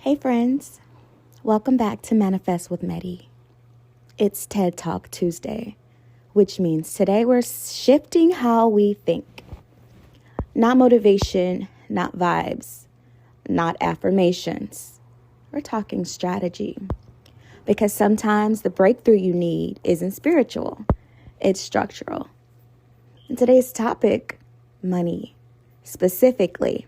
Hey friends, welcome back to Manifest with Medi. It's TEDTalk Tuesday, which means today we're shifting how we think. Not motivation, not vibes, not affirmations. We're talking strategy. Because sometimes the breakthrough you need isn't spiritual, it's structural. And today's topic, money, specifically.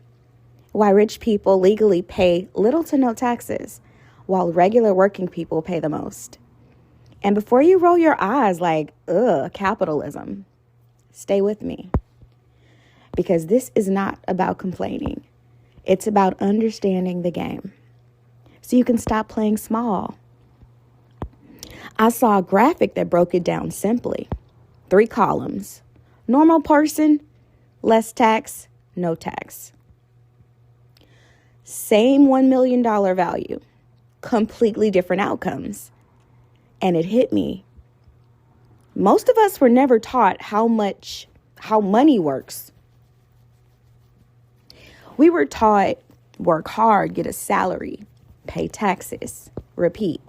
Why rich people legally pay little to no taxes, while regular working people pay the most. And before you roll your eyes like, capitalism, stay with me. Because this is not about complaining. It's about understanding the game. So you can stop playing small. I saw a graphic that broke it down simply. 3 columns. Normal person, less tax, no tax. Same $1 million value, completely different outcomes. And it hit me. Most of us were never taught how money works. We were taught work hard, get a salary, pay taxes, repeat.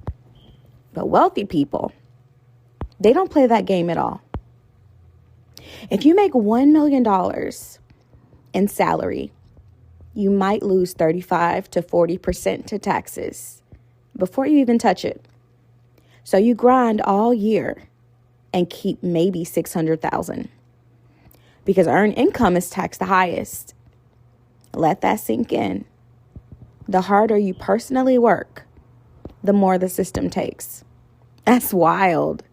But wealthy people, they don't play that game at all. If you make $1 million in salary, you might lose 35 to 40% to taxes before you even touch it. So you grind all year and keep maybe $600,000 because earned income is taxed the highest. Let that sink in. The harder you personally work, the more the system takes. That's wild.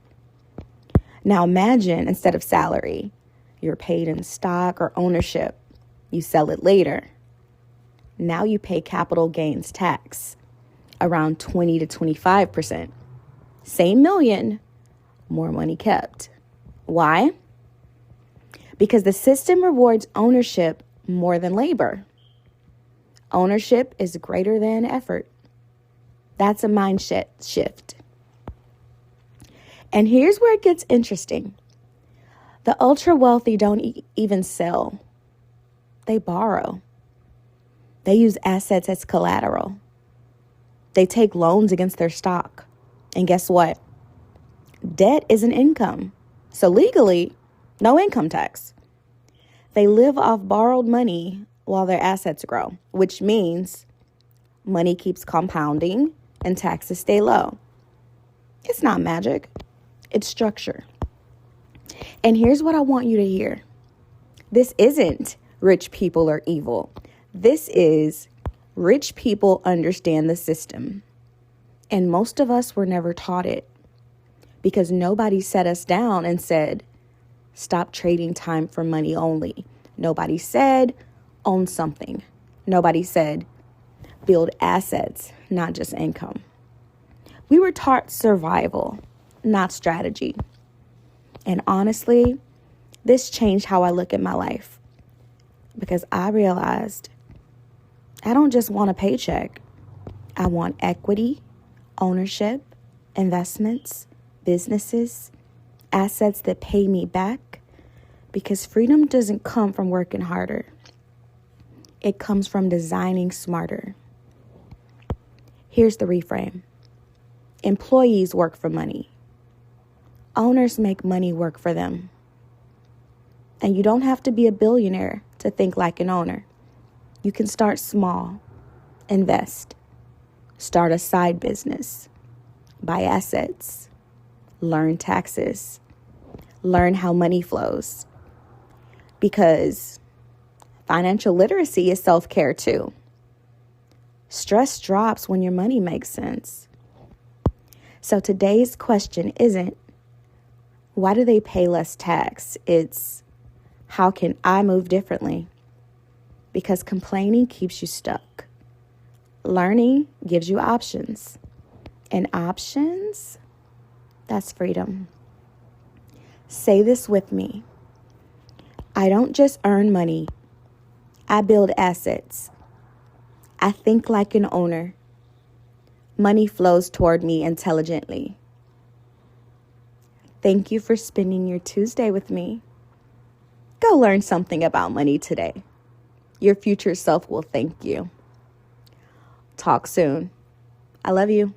Now imagine instead of salary, you're paid in stock or ownership. You sell it later. Now you pay capital gains tax, around 20 to 25%. Same million, more money kept. Why? Because the system rewards ownership more than labor. Ownership is greater than effort. That's a mindset shift. And here's where it gets interesting. The ultra wealthy don't even sell. They borrow. They use assets as collateral. They take loans against their stock. And guess what? Debt is an income. So legally, no income tax. They live off borrowed money while their assets grow, which means money keeps compounding and taxes stay low. It's not magic. It's structure. And here's what I want you to hear. This isn't rich people are evil. This is rich people understand the system. And most of us were never taught it because nobody set us down and said, stop trading time for money only. Nobody said, own something. Nobody said, build assets, not just income. We were taught survival, not strategy. And honestly, this changed how I look at my life because I realized I don't just want a paycheck. I want equity, ownership, investments, businesses, assets that pay me back because freedom doesn't come from working harder. It comes from designing smarter. Here's the reframe. Employees work for money. Owners make money work for them. And you don't have to be a billionaire to think like an owner. You can start small, invest, start a side business, buy assets, learn taxes, learn how money flows. Because financial literacy is self-care too. Stress drops when your money makes sense. So today's question isn't, why do they pay less tax? It's, how can I move differently? Because complaining keeps you stuck. Learning gives you options. And options, that's freedom. Say this with me. I don't just earn money. I build assets. I think like an owner. Money flows toward me intelligently. Thank you for spending your Tuesday with me. Go learn something about money today. Your future self will thank you. Talk soon. I love you.